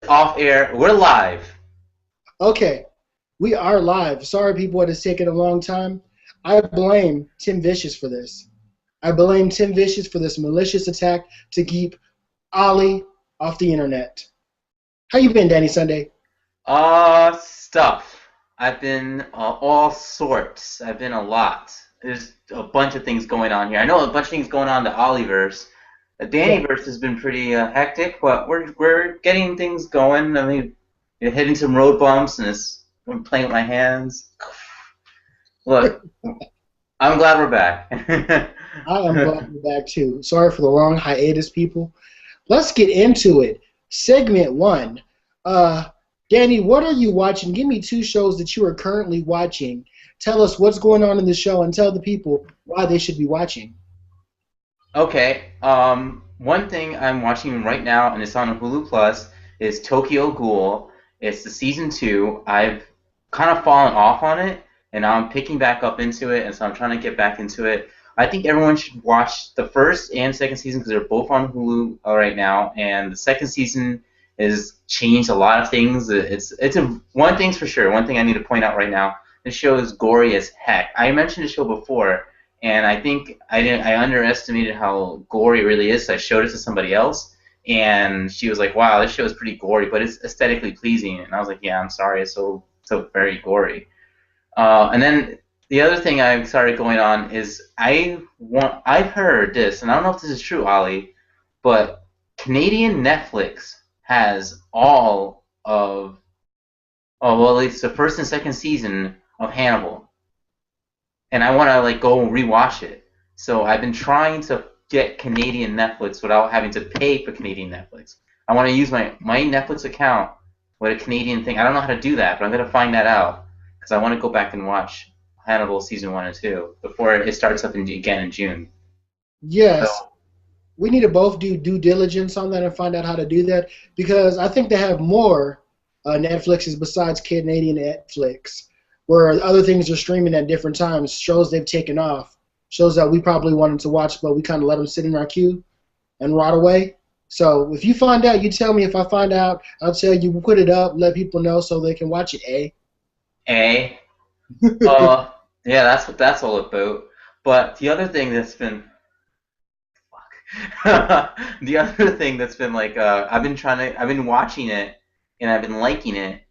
off air. We're live. Okay, we are live. Sorry, people, it has taken a long time. I blame Tim Vicious for this. I blame Tim Vicious for this malicious attack to keep Ollie off the internet. How you been, Danny Sunday? Stuff. I've been all sorts. I've been a lot. There's a bunch of things going on here. I know a bunch of things going on in the Olliverse. The Yeah. Dannyverse has been pretty hectic, but we're getting things going. I mean, you're hitting some road bumps, and I'm playing with my hands. Look, I'm glad we're back. I am glad you're back too. Sorry for the long hiatus, people. Let's get into it. Segment one. Uh, Danny, what are you watching? Give me two shows that you are currently watching. Tell us what's going on in the show and tell the people why they should be watching. Okay. One thing I'm watching right now, and it's on Hulu Plus, is Tokyo Ghoul. It's the season 2. I've kind of fallen off on it, and now I'm picking back up into it, and so I'm trying to get back into it. I think everyone should watch the first and second season because they're both on Hulu right now, and the second season has changed a lot of things. One thing's for sure. One thing I need to point out right now: this show is gory as heck. I mentioned the show before. And I think I underestimated how gory it really is. So I showed it to somebody else, and she was like, "Wow, this show is pretty gory, but it's aesthetically pleasing." And I was like, "Yeah, I'm sorry, it's so very gory." And then the other thing I started going on is I've heard this, and I don't know if this is true, Ollie, but Canadian Netflix has all of well, at least the first and second season of Hannibal, and I want to like go rewatch it. So I've been trying to get Canadian Netflix without having to pay for Canadian Netflix. I want to use my Netflix account with a Canadian thing. I don't know how to do that, but I'm gonna find that out because I want to go back and watch Hannibal season 1 and 2 before it starts up again in June. So Yes, we need to both do due diligence on that and find out how to do that because I think they have more Netflixes besides Canadian Netflix, where other things are streaming at different times. Shows they've taken off, shows that we probably wanted to watch, but we kind of let them sit in our queue and rot away. So if you find out, you tell me. If I find out, I'll tell you. We'll put it up, let people know so they can watch it. A, Eh? yeah, that's what that's all about. But the other thing that's been the other thing that's been like I've been watching it and I've been liking it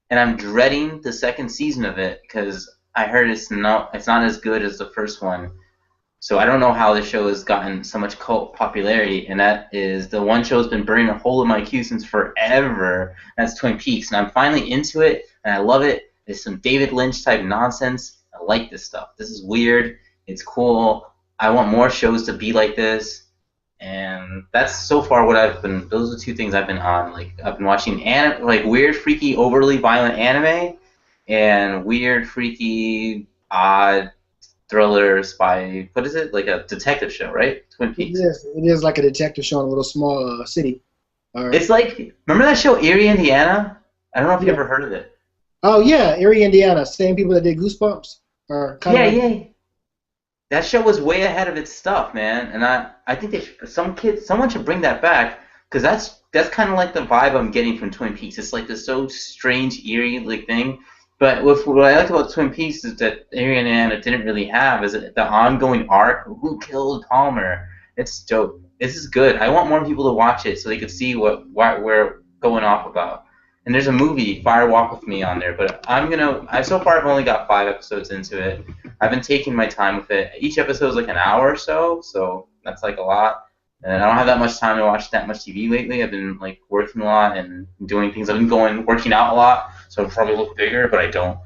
and I'm dreading the second season of it because I heard it's not as good as the first one. So I don't know how the show has gotten so much cult popularity, and that is the one show that's been burning a hole in my queue since forever. That's Twin Peaks, and I'm finally into it, and I love it. It's some David Lynch type nonsense. I like this stuff. This is weird. It's cool. I want more shows to be like this, and that's so far what I've been. Those are two things I've been on. Like I've been watching like weird, freaky, overly violent anime, and weird, freaky, odd thriller spy. What is it? Like a detective show, right? Twin It Peaks. is. It is like a detective show in a little small city. All right. It's like remember that show Erie, Indiana? I don't know if you Yeah. ever heard of it. Oh yeah, Erie, Indiana. Same people that did Goosebumps, or kind of Yeah, like. yeah. That show was way ahead of its stuff, man. And I think someone should bring that back because that's kind of like the vibe I'm getting from Twin Peaks. It's like this so strange, eerie like thing. But what I like about Twin Peaks is that Erie, Indiana didn't really have is the ongoing arc. Who killed Palmer? It's dope. This is good. I want more people to watch it so they could see what we're going off about. And there's a movie, Fire Walk with Me, on there. But so far I've only got 5 episodes into it. I've been taking my time with it. Each episode is like an hour or so that's like a lot. And I don't have that much time to watch that much TV lately. I've been like working a lot and doing things. I've been working out a lot, so I probably look bigger, but I don't.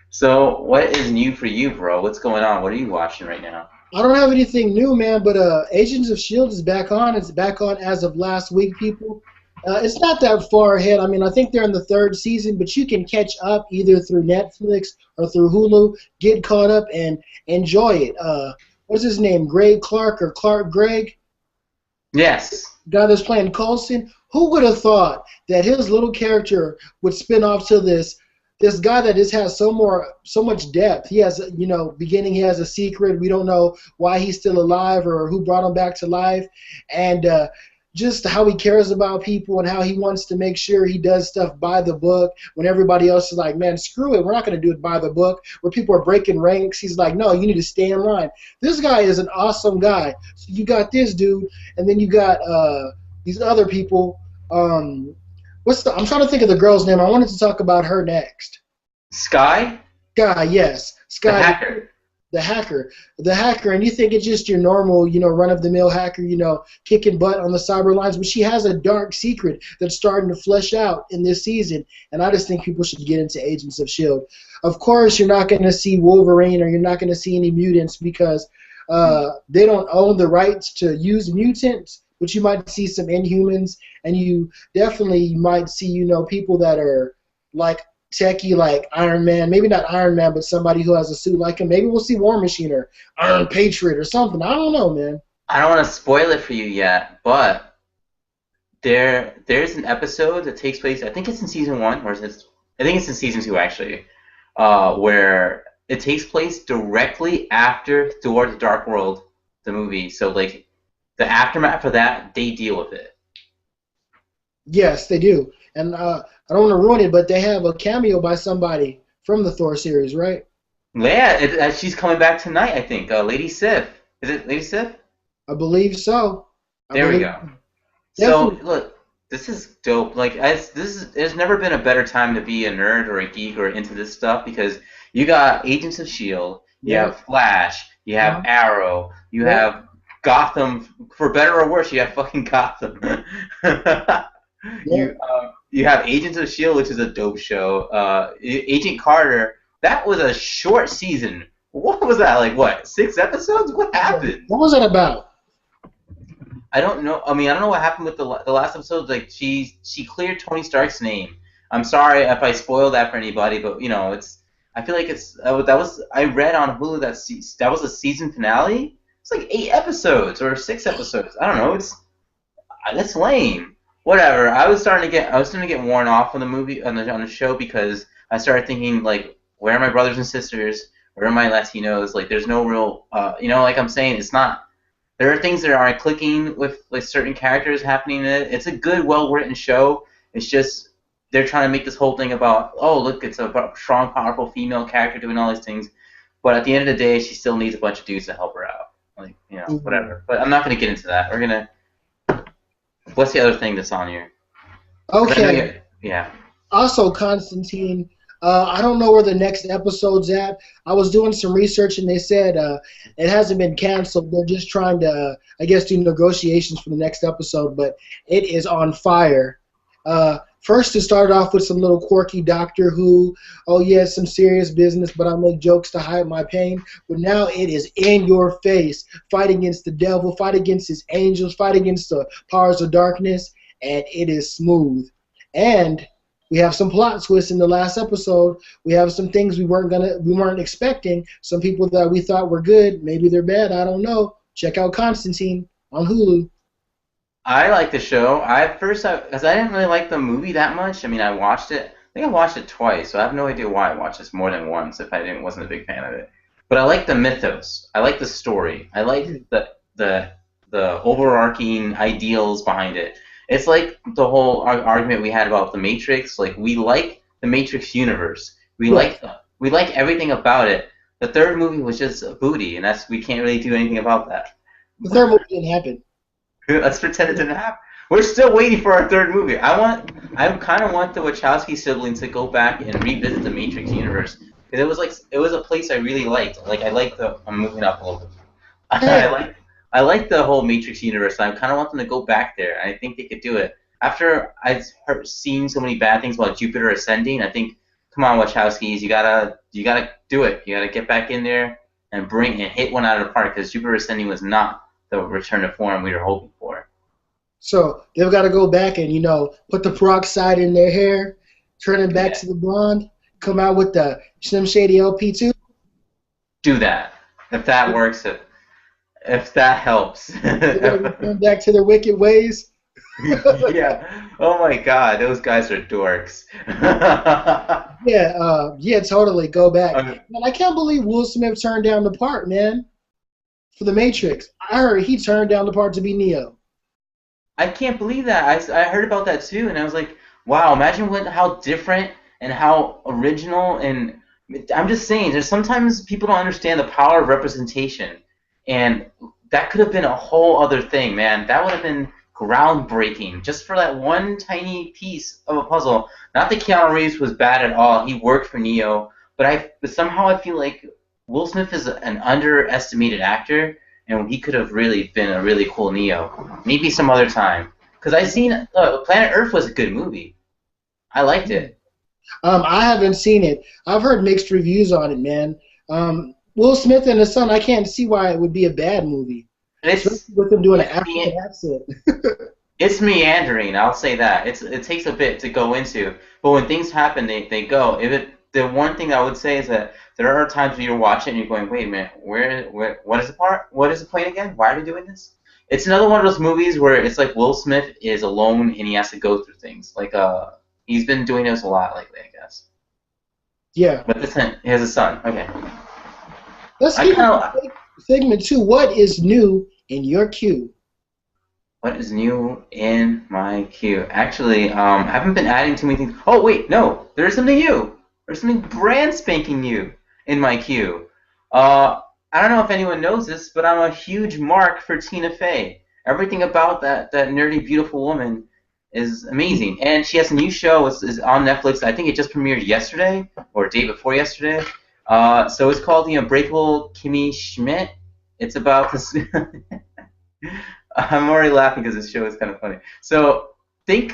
So, what is new for you, bro? What's going on? What are you watching right now? I don't have anything new, man. But Agents of Shield is back on. It's back on as of last week, people. It's not that far ahead. I mean, I think they're in the third season, but you can catch up either through Netflix or through Hulu. Get caught up and enjoy it. What's his name? Greg Clark or Clark Gregg? Yes. Guy that's playing Coulson. Who would have thought that his little character would spin off to this guy that just has so much depth. He has, beginning, he has a secret. We don't know why he's still alive or who brought him back to life. And just how he cares about people and how he wants to make sure he does stuff by the book when everybody else is like, man, screw it, we're not going to do it by the book. Where people are breaking ranks, he's like, no, you need to stay in line. This guy is an awesome guy. So you got this dude, and then you got these other people. I'm trying to think of the girl's name. I wanted to talk about her next. Sky, Sky, yes. the Sky, hacker. the hacker. The hacker, and you think it's just your normal, run-of-the-mill hacker, kicking butt on the cyber lines, but she has a dark secret that's starting to flesh out in this season, and I just think people should get into Agents of S.H.I.E.L.D. Of course, you're not going to see Wolverine or you're not going to see any mutants because they don't own the rights to use mutants, but you might see some Inhumans, and you definitely might see, people that are like techie like Iron Man, maybe not Iron Man, but somebody who has a suit like him. Maybe we'll see War Machine or Iron Patriot or something. I don't know, man. I don't want to spoil it for you yet, but there's an episode that takes place. I think it's in season 1, or is it? I think it's in season 2 actually, where it takes place directly after Thor: The Dark World, the movie. So like the aftermath for that, they deal with it. Yes, they do. And I don't want to ruin it, but they have a cameo by somebody from the Thor series, right? Yeah, she's coming back tonight, I think. Lady Sif. Is it Lady Sif? I believe so. There we go. So look, this is dope. Like, there's never been a better time to be a nerd or a geek or into this stuff because you got Agents of S.H.I.E.L.D., you have Flash, you have Arrow, you have Gotham. For better or worse, you have fucking Gotham. You have Agents of S.H.I.E.L.D., which is a dope show. Agent Carter, that was a short season. What was that, like, what, 6 episodes? What happened? What was that about? I don't know. I mean, I don't know what happened with the last episode. Like, she cleared Tony Stark's name. I'm sorry if I spoiled that for anybody, but, I feel like I read on Hulu that was a season finale. It's like 8 episodes or 6 episodes. I don't know. That's lame. Whatever. I was starting to get worn off on the movie on the show because I started thinking like, where are my brothers and sisters? Where are my Latinos? Like, there's no real, like I'm saying, it's not. There are things that aren't clicking with like certain characters happening in it. It's a good, well-written show. It's just they're trying to make this whole thing about, oh, look, it's a strong, powerful female character doing all these things. But at the end of the day, she still needs a bunch of dudes to help her out. Like, whatever. But I'm not going to get into that. We're going to. What's the other thing that's on here? Okay. Yeah. Also, Constantine, I don't know where the next episode's at. I was doing some research, and they said it hasn't been canceled. They're just trying to, I guess, do negotiations for the next episode, but it is on fire. First, it started off with some little quirky Doctor Who, oh, yeah, some serious business, but I make jokes to hide my pain. But now it is in your face. Fight against the devil, fight against his angels, fight against the powers of darkness, and it is smooth. And we have some plot twists in the last episode. We have some things we weren't expecting. Some people that we thought were good, maybe they're bad, I don't know. Check out Constantine on Hulu. I like the show. Because I didn't really like the movie that much. I mean, I watched it. I think I watched it twice, so I have no idea why I watched this more than once if I wasn't a big fan of it. But I like the mythos. I like the story. I like the overarching ideals behind it. It's like the whole argument we had about the Matrix. Like, we like the Matrix universe. We like everything about it. The third movie was just a booty, and we can't really do anything about that. The third movie didn't happen. Let's pretend it didn't happen. We're still waiting for our third movie. I kind of want the Wachowski siblings to go back and revisit the Matrix universe because it was a place I really liked. Like, I'm moving up a little bit. I like the whole Matrix universe. And I kind of want them to go back there. And I think they could do it. After I've seen so many bad things about Jupiter Ascending, I think, come on, Wachowskis, you gotta do it. You gotta get back in there and hit one out of the park because Jupiter Ascending was not the return to form we were hoping for. So they've got to go back and, put the peroxide in their hair, turn it back to the blonde, come out with the Slim Shady LP2. Do that. If that works, if that helps. Return back to their wicked ways. Yeah. Oh my God, those guys are dorks. Yeah, totally. Go back. Man, I can't believe Will Smith turned down the part, man. For the Matrix. I heard he turned down the part to be Neo. I can't believe that. I heard about that too, and I was like, wow, imagine how different and how original. And I'm just saying, there's sometimes people don't understand the power of representation, and that could have been a whole other thing, man. That would have been groundbreaking just for that one tiny piece of a puzzle. Not that Keanu Reeves was bad at all. He worked for Neo, but somehow I feel like Will Smith is an underestimated actor, and he could have really been a really cool Neo. Maybe some other time. Because I seen Planet Earth was a good movie. I liked it. I haven't seen it. I've heard mixed reviews on it, man. Will Smith and his son, I can't see why it would be a bad movie, It's especially with him doing an it's African accent. it's meandering. I'll say that. It takes a bit to go into, but when things happen, they go. The one thing I would say is that there are times when you're watching and you're going, wait a minute, what is the part? What is the point again? Why are they doing this? It's another one of those movies where it's like Will Smith is alone and he has to go through things. Like he's been doing this a lot lately, I guess. Yeah. But this he has a son. Okay. Let's I get kind into of segment 2. What is new in your queue? What is new in my queue? Actually, I haven't been adding too many things. Oh wait, no, there's something new. There's something brand spanking new in my queue. I don't know if anyone knows this, but I'm a huge mark for Tina Fey. Everything about that nerdy, beautiful woman is amazing, and she has a new show. Is on Netflix. I think it just premiered yesterday or day before yesterday. So it's called The Unbreakable Kimmy Schmidt. It's about this. I'm already laughing because this show is kind of funny. So I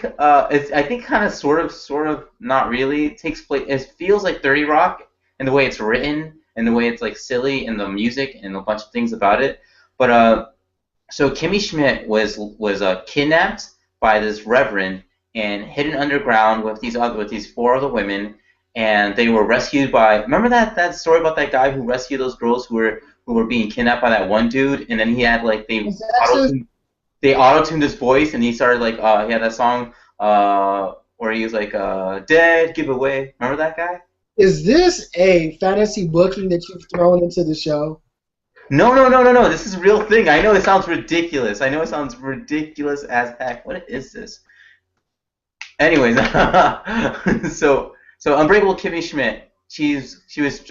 think kind of sort of not really. It takes place. It feels like 30 Rock in the way it's written and the way it's like silly and the music and a bunch of things about it. But so Kimmy Schmidt was kidnapped by this reverend and hidden underground with these four other women, and they were rescued by. Remember that story about that guy who rescued those girls who were being kidnapped by that one dude, and then he had like they auto-tuned his voice, and he started like he had that song where he was like dead giveaway. Remember that guy? Is this a fantasy booking that you've thrown into the show? No. This is a real thing. I know it sounds ridiculous. I know it sounds ridiculous as heck. What is this? Anyways, so Unbreakable Kimmy Schmidt. She was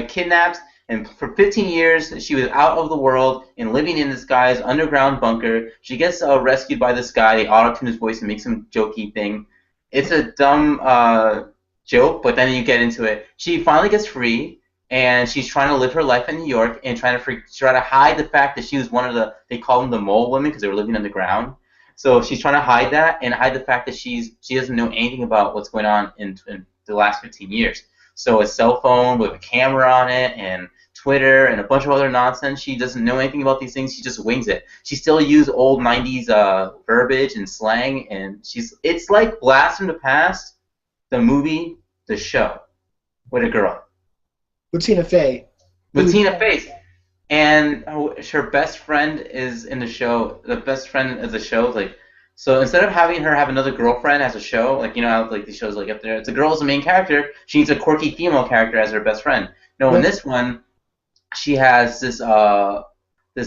kidnapped, and for 15 years she was out of the world and living in this guy's underground bunker. She gets rescued by this guy. They auto-tune his voice and make some jokey thing. It's a dumb joke, but then you get into it. She finally gets free, and she's trying to live her life in New York and try to hide the fact that she was one of they call them the mole women because they were living underground. So she's trying to hide that and hide the fact that she doesn't know anything about what's going on in the last 15 years. So a cell phone with a camera on it and Twitter and a bunch of other nonsense. She doesn't know anything about these things. She just wings it. She still uses old 90s verbiage and slang, and it's like Blast from the Past, the movie, the show, with a girl. With Tina Fey. With Tina Fey. And her best friend is in the show. The best friend of the show, like, so instead of having her have another girlfriend as a show, like, you know how like these shows like up there, it's a girl as the main character. She needs a quirky female character as her best friend. No, in this one, she has this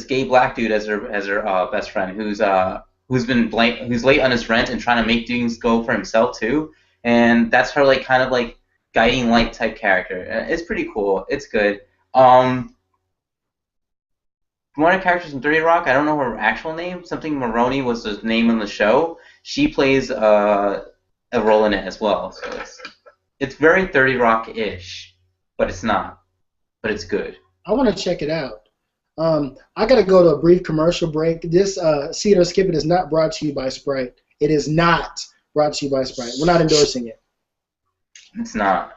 gay black dude as her best friend who's late on his rent and trying to make things go for himself too. And that's her like kind of like guiding light type character. It's pretty cool. It's good. One of the characters in 30 Rock, I don't know her actual name. Something Maroney was the name on the show. She plays a role in it as well. So it's very 30 Rock-ish, but it's not. But it's good. I want to check it out. I got to go to a brief commercial break. This See It or Skip It is not brought to you by Sprite. It is not brought to you by Sprite. We're not endorsing it. It's not.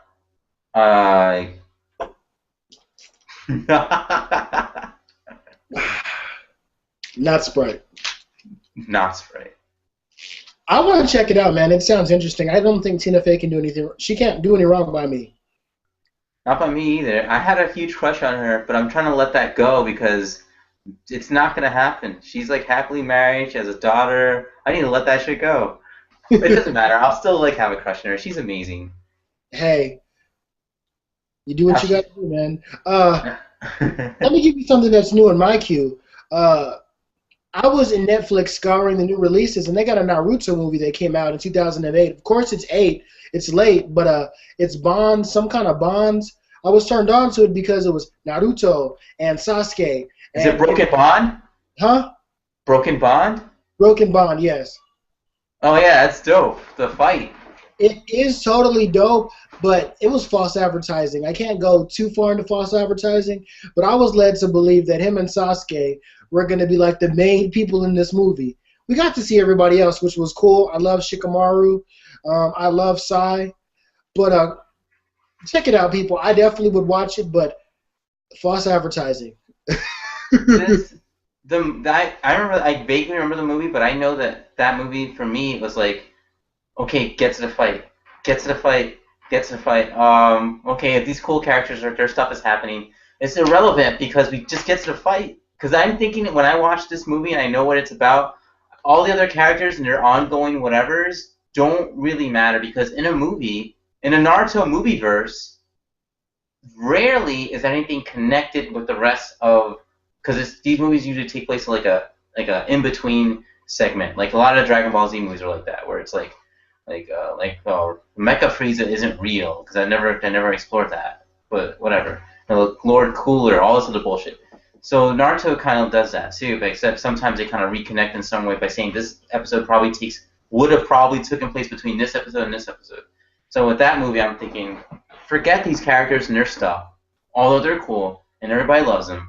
Not Sprite. Not Sprite. I want to check it out, man. It sounds interesting. I don't think Tina Fey can do anything. She can't do any wrong by me. Not by me either. I had a huge crush on her, but I'm trying to let that go because it's not going to happen. She's like happily married. She has a daughter. I need to let that shit go. It doesn't matter. I'll still like have a crush on her. She's amazing. Hey, you do what you got to do, man. Let me give you something that's new in my queue. I was in Netflix scouring the new releases, and they got a Naruto movie that came out in 2008. Of course, it's 8. It's late, but it's Bonds, some kind of Bonds. I was turned on to it because it was Naruto and Sasuke Is it and Broken Bond? huh? Broken Bond? Broken Bond, yes. Oh yeah, that's dope. The fight. It is totally dope, but it was false advertising. I can't go too far into false advertising, but I was led to believe that him and Sasuke were going to be like the main people in this movie. We got to see everybody else, which was cool. I love Shikamaru. I love Sai. But check it out, people. I definitely would watch it, but false advertising. This I remember I vaguely remember the movie, but I know that movie for me was like, okay, get to the fight, get to the fight, get to the fight. Okay, these cool characters are their stuff is happening. It's irrelevant because we just get to the fight. Because I'm thinking when I watch this movie and I know what it's about, all the other characters and their ongoing whatevers don't really matter because in a movie, in a Naruto movie verse, rarely is anything connected with the rest of because these movies usually take place in like a in between segment. Like a lot of Dragon Ball Z movies are like that, where it's Mecha Frieza isn't real because I never explored that, but whatever. Lord Cooler, all this other bullshit. So Naruto kind of does that too, but except sometimes they kind of reconnect in some way by saying this episode would have probably taken place between this episode and this episode. So with that movie, I'm thinking, forget these characters and their stuff, although they're cool and everybody loves them.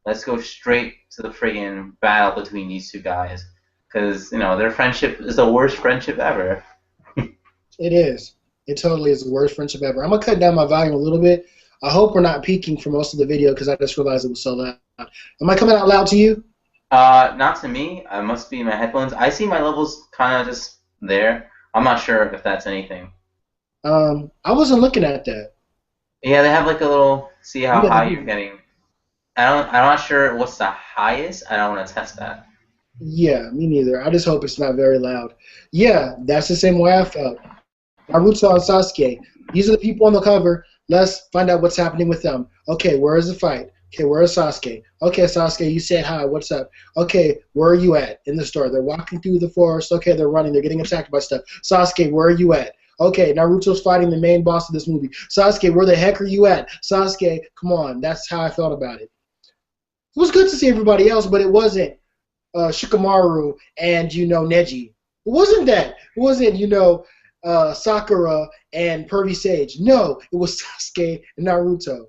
Let's go straight to the friggin' battle between these two guys, because their friendship is the worst friendship ever. It is. It totally is the worst friendship ever. I'm going to cut down my volume a little bit. I hope we're not peaking for most of the video because I just realized it was so loud. Am I coming out loud to you? Not to me. I must be my headphones. I see my levels kind of just there. I'm not sure if that's anything. I wasn't looking at that. Yeah, they have like a little see how Yeah, high you're getting. I'm not sure what's the highest. I don't want to test that. yeah, me neither. I just hope it's not very loud. Yeah, that's the same way I felt. Naruto and Sasuke. These are the people on the cover. Let's find out what's happening with them. Okay, where is the fight? Okay, where is Sasuke? Okay, Sasuke, you said hi. What's up? Okay, where are you at? In the store. They're walking through the forest. Okay, they're running. They're getting attacked by stuff. Sasuke, where are you at? Okay, Naruto's fighting the main boss of this movie. Sasuke, where the heck are you at? Sasuke, come on. That's how I felt about it. It was good to see everybody else, but it wasn't Shikamaru and, Neji. It wasn't that. It wasn't, Sakura and Pervy Sage. No, it was Sasuke and Naruto.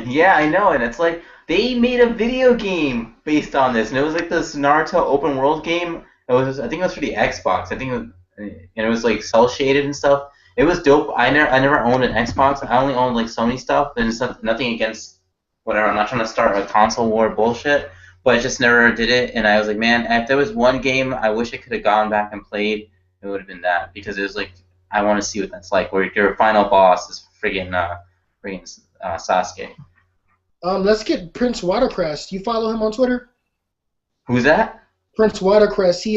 Yeah, I know, and it's like they made a video game based on this, and it was like this Naruto open world game. I think it was for the Xbox. And it was like cel shaded and stuff. It was dope. I never owned an Xbox. I only owned like Sony stuff, and it's nothing against whatever. I'm not trying to start a console war bullshit, but I just never did it. And I was like, man, if there was one game I wish I could have gone back and played, it would have been that because it was like I want to see what that's like, where your final boss is friggin' Sasuke. Let's get Prince Watercress. You follow him on Twitter? Who's that? Prince Watercress. He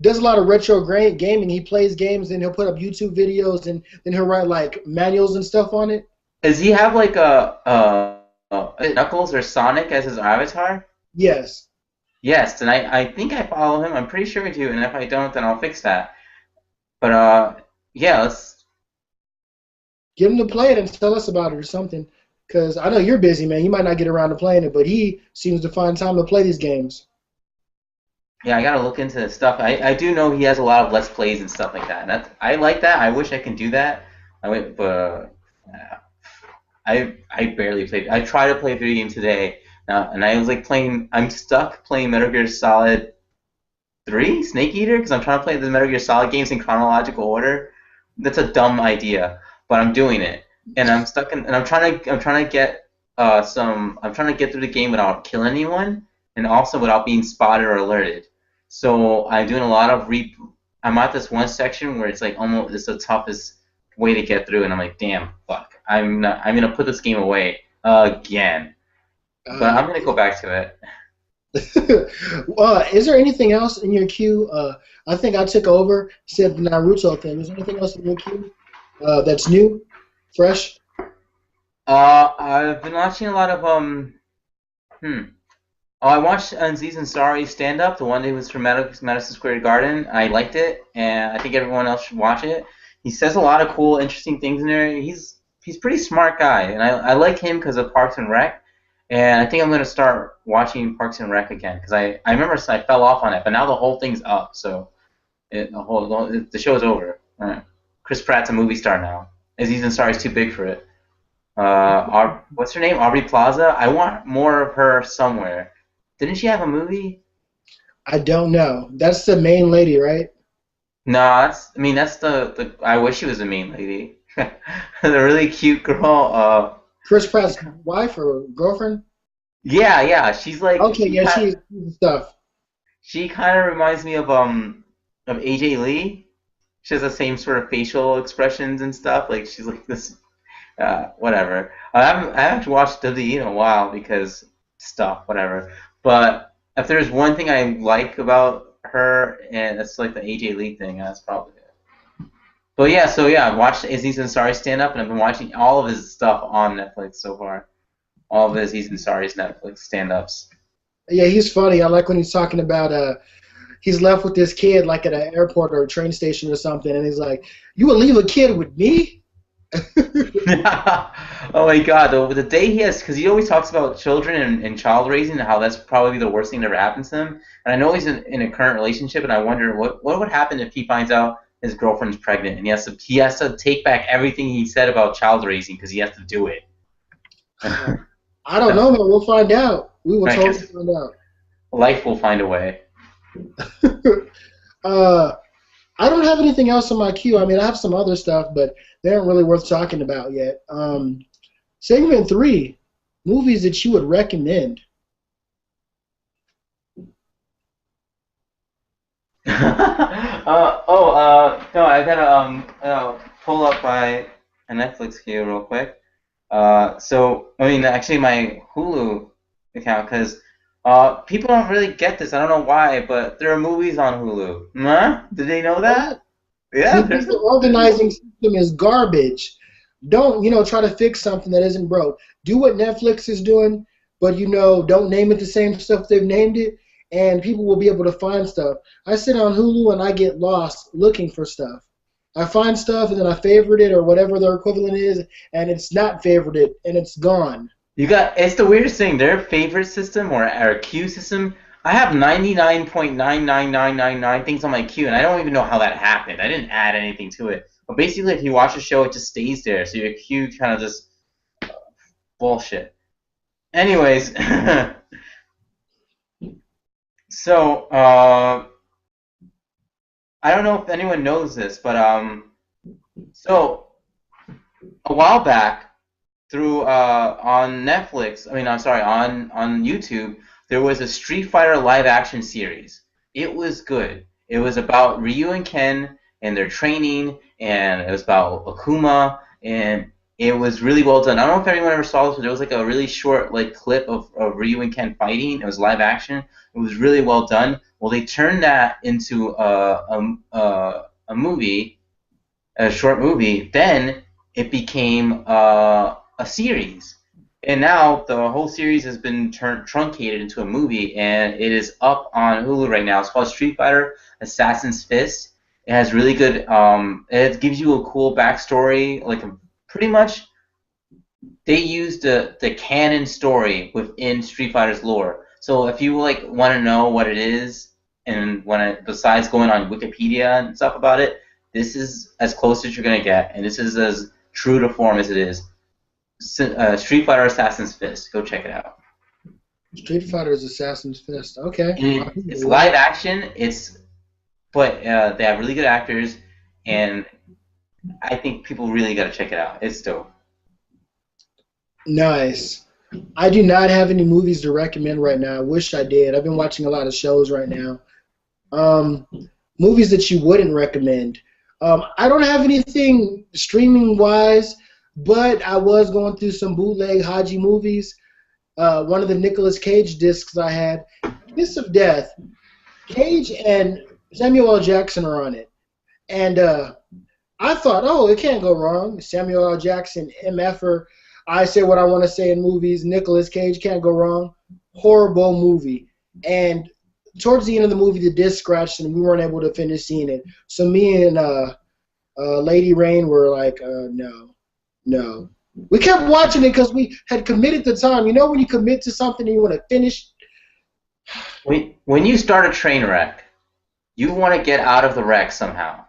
does a lot of retro gaming. He plays games and he'll put up YouTube videos and then he'll write like manuals and stuff on it. Does he have like a Knuckles or Sonic as his avatar? Yes. Yes, and I think I follow him. I'm pretty sure I do, and if I don't, then I'll fix that. But yeah, let's. Get him to play it and tell us about it or something. Because I know you're busy, man. You might not get around to playing it, but he seems to find time to play these games. Yeah, I gotta look into this stuff. I do know he has a lot of Let's Plays and stuff like that, and I like that. I wish I can do that. But I barely played. I tried to play a video game today, and I was like playing. I'm stuck playing Metal Gear Solid 3 Snake Eater because I'm trying to play the Metal Gear Solid games in chronological order. That's a dumb idea, but I'm doing it, and I'm stuck in. And I'm trying to get I'm trying to get through the game without killing anyone, and also without being spotted or alerted. So I'm doing a lot of I'm at this one section where it's like almost it's the toughest way to get through, and I'm like, damn, fuck. I'm gonna put this game away again, but I'm gonna go back to it. Is there anything else in your queue? I think I took over, said the Naruto thing. Is there anything else in your queue that's new, fresh? I've been watching a lot of Oh, I watched Aziz Ansari's stand-up, the one that was from Madison Square Garden. I liked it, and I think everyone else should watch it. He says a lot of cool, interesting things in there. He's a pretty smart guy, and I like him because of Parks and Rec. And I think I'm gonna start watching Parks and Rec again because I remember I fell off on it, but now the whole thing's up, so the show's over. All right. Chris Pratt's a movie star now. Aziz Ansari's too big for it. What's her name? Aubrey Plaza. I want more of her somewhere. Didn't she have a movie? I don't know. That's the main lady, right? No, that's the I wish she was the main lady. The really cute girl. Chris Pratt's wife or girlfriend? Yeah. She's like Okay, yeah, she's stuff. she kind of reminds me of AJ Lee. She has the same sort of facial expressions and stuff. Like she's like this. Whatever. I haven't watched WWE in a while because stuff, whatever. But if there's one thing I like about her, and it's like the AJ Lee thing, that's probably it. But yeah, so yeah, I've watched Aziz Ansari stand up, and I've been watching all of his stuff on Netflix so far. All of Aziz Ansari's Netflix stand ups. Yeah, he's funny. I like when he's talking about he's left with this kid like at an airport or a train station or something, and he's like, "You would leave a kid with me?" Oh my God, the day he has, because he always talks about children and child raising and how that's probably the worst thing that ever happens to him. And I know he's in a current relationship, and I wonder what would happen if he finds out his girlfriend's pregnant and he has to take back everything he said about child raising because he has to do it. I don't know, man. We'll find out. We will I totally guess find out. life will find a way. uh, I don't have anything else on my queue. I mean, I have some other stuff, but they aren't really worth talking about yet. Segment 3, movies that you would recommend. No, I gotta pull up my a Netflix queue real quick. So I mean, actually, my Hulu account, because people don't really get this. I don't know why, but there are movies on Hulu. Huh? Did they know that? Yeah, Because the organizing system is garbage. Don't, try to fix something that isn't broke. Do what Netflix is doing, but, don't name it the same stuff they've named it, and people will be able to find stuff. I sit on Hulu and I get lost looking for stuff. I find stuff and then I favorite it or whatever their equivalent is, and it's not favorited and it's gone. it's the weirdest thing. Their favorite system or queue system. I have 99.99999 things on my queue, and I don't even know how that happened. I didn't add anything to it. But basically, if you watch a show, it just stays there. So your queue kind of just bullshit. Anyways, so I don't know if anyone knows this, but so a while back, through on Netflix, I mean, I'm sorry, on YouTube, there was a Street Fighter live action series. It was good. It was about Ryu and Ken and their training, and it was about Akuma, and it was really well done. I don't know if anyone ever saw this, but there was like a really short like clip of Ryu and Ken fighting. It was live action. It was really well done. Well, they turned that into a movie, a short movie. Then it became a series. And now the whole series has been truncated into a movie, and it is up on Hulu right now. It's called Street Fighter Assassin's Fist. It has really good. It gives you a cool backstory. Like pretty much, they used the canon story within Street Fighter's lore. So if you like want to know what it is, and besides going on Wikipedia and stuff about it, this is as close as you're gonna get, and this is as true to form as it is. Street Fighter Assassin's Fist. Go check it out. Street Fighter's Assassin's Fist. Okay. It's live action. But they have really good actors, and I think people really got to check it out. It's dope. Nice. I do not have any movies to recommend right now. I wish I did. I've been watching a lot of shows right now. Movies that you wouldn't recommend. I don't have anything streaming-wise, but I was going through some bootleg Haji movies. One of the Nicolas Cage discs I had, Kiss of Death. Cage and Samuel L. Jackson are on it. And I thought, oh, it can't go wrong. Samuel L. Jackson, MFer. I say what I want to say in movies. Nicolas Cage can't go wrong. horrible movie. And towards the end of the movie, the disc scratched and we weren't able to finish seeing it. So me and Lady Rain were like, no, no. We kept watching it because we had committed the time. You know when you commit to something and you want to finish? When you start a train wreck, you want to get out of the wreck somehow.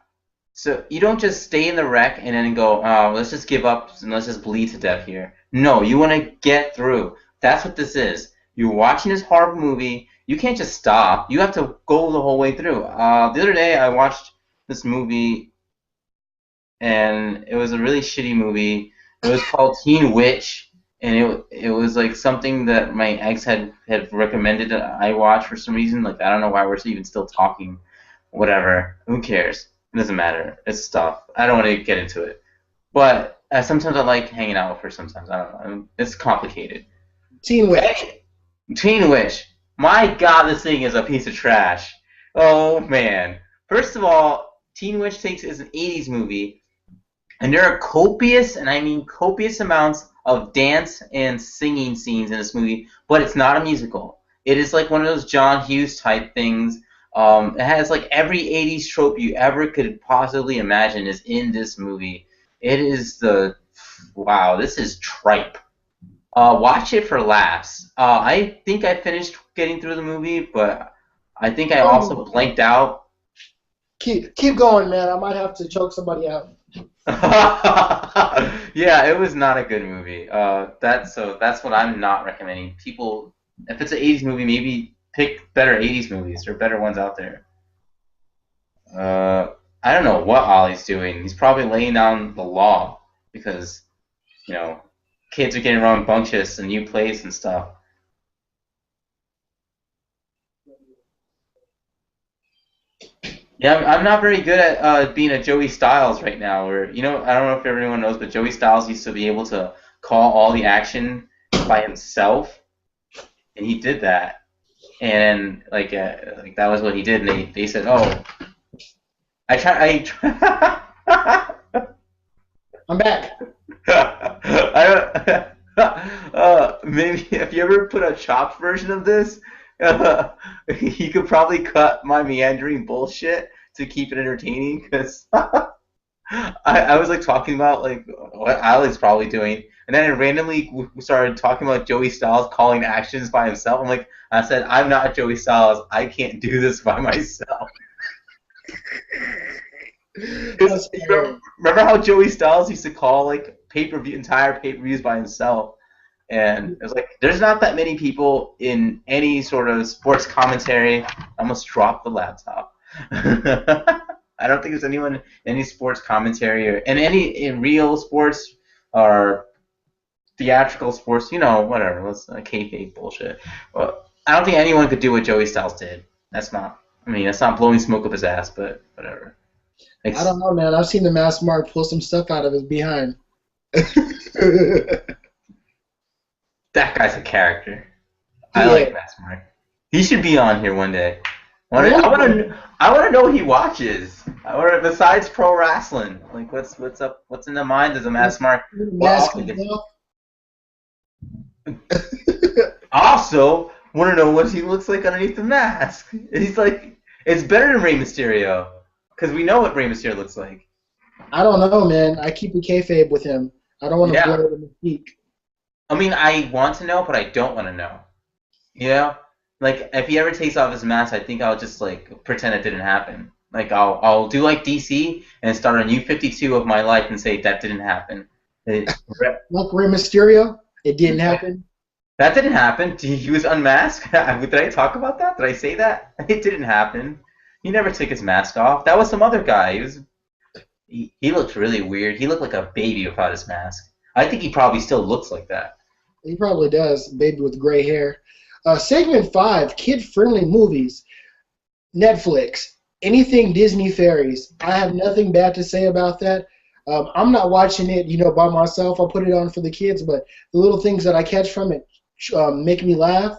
So you don't just stay in the wreck and then go, oh, let's just give up and let's just bleed to death here. No, you want to get through. That's what this is. You're watching this horrible movie. You can't just stop. You have to go the whole way through. The other day I watched this movie, and it was a really shitty movie. It was called Teen Witch, and it was like something that my ex had recommended that I watch for some reason. Like I don't know why we're even still talking. Whatever. Who cares? It doesn't matter. It's stuff. I don't want to get into it. But sometimes I like hanging out with her. Sometimes I don't know. It's complicated. Teen Witch. Teen Witch. My God, this thing is a piece of trash. Oh man. First of all, Teen Witch is an '80s movie, and there are copious, and I mean copious amounts of dance and singing scenes in this movie. But it's not a musical. It is like one of those John Hughes type things. It has like every '80s trope you ever could possibly imagine is in this movie. It is wow, this is tripe. Watch it for laughs. I think I finished getting through the movie, but I think I also blanked out. Keep going, man. I might have to choke somebody out. Yeah, it was not a good movie. That's what I'm not recommending. People, if it's an '80s movie, maybe pick better '80s movies. There are better ones out there. I don't know what Ollie's doing. He's probably laying down the law because, you know, kids are getting rambunctious in new place and stuff. Yeah, I'm not very good at being a Joey Styles right now. Or I don't know if everyone knows, but Joey Styles used to be able to call all the action by himself, and he did that. And like that was what he did. And they said, "Oh, I'm back. Maybe if you ever put a chopped version of this, you could probably cut my meandering bullshit to keep it entertaining. Because I was like talking about like what Alex probably doing, and then I randomly started talking about Joey Styles calling actions by himself. I said, I'm not Joey Styles. I can't do this by myself. Remember how Joey Styles used to call like entire pay-per-views by himself, and it was like there's not that many people in any sort of sports commentary. I almost dropped the laptop. I don't think there's anyone in any sports commentary or in real sports or theatrical sports. Whatever. Let's kayfabe bullshit. Well, I don't think anyone could do what Joey Styles did. That's not blowing smoke up his ass, but whatever. I don't know, man. I've seen the Mass Mark pull some stuff out of his behind. That guy's a character. I like Mass Mark. He should be on here one day. I want to know what he watches. Besides pro wrestling, like what's up? What's in the mind of the Mass Mark? Also, want to know what he looks like underneath the mask. He's like, it's better than Rey Mysterio. Because we know what Rey Mysterio looks like. I don't know, man. I keep a kayfabe with him. I don't want to blur the mystique. I mean, I want to know, but I don't want to know. Like if he ever takes off his mask, I think I'll just like pretend it didn't happen. Like I'll do like DC and start a new 52 of my life and say that didn't happen. Like Rey Mysterio, it didn't happen. That didn't happen. He was unmasked. Did I talk about that? Did I say that? It didn't happen. He never took his mask off. That was some other guy. He looked really weird. He looked like a baby without his mask. I think he probably still looks like that. He probably does. Baby with gray hair. Segment 5, kid-friendly movies. Netflix. Anything Disney fairies. I have nothing bad to say about that. I'm not watching it, by myself. I'll put it on for the kids, but the little things that I catch from it make me laugh.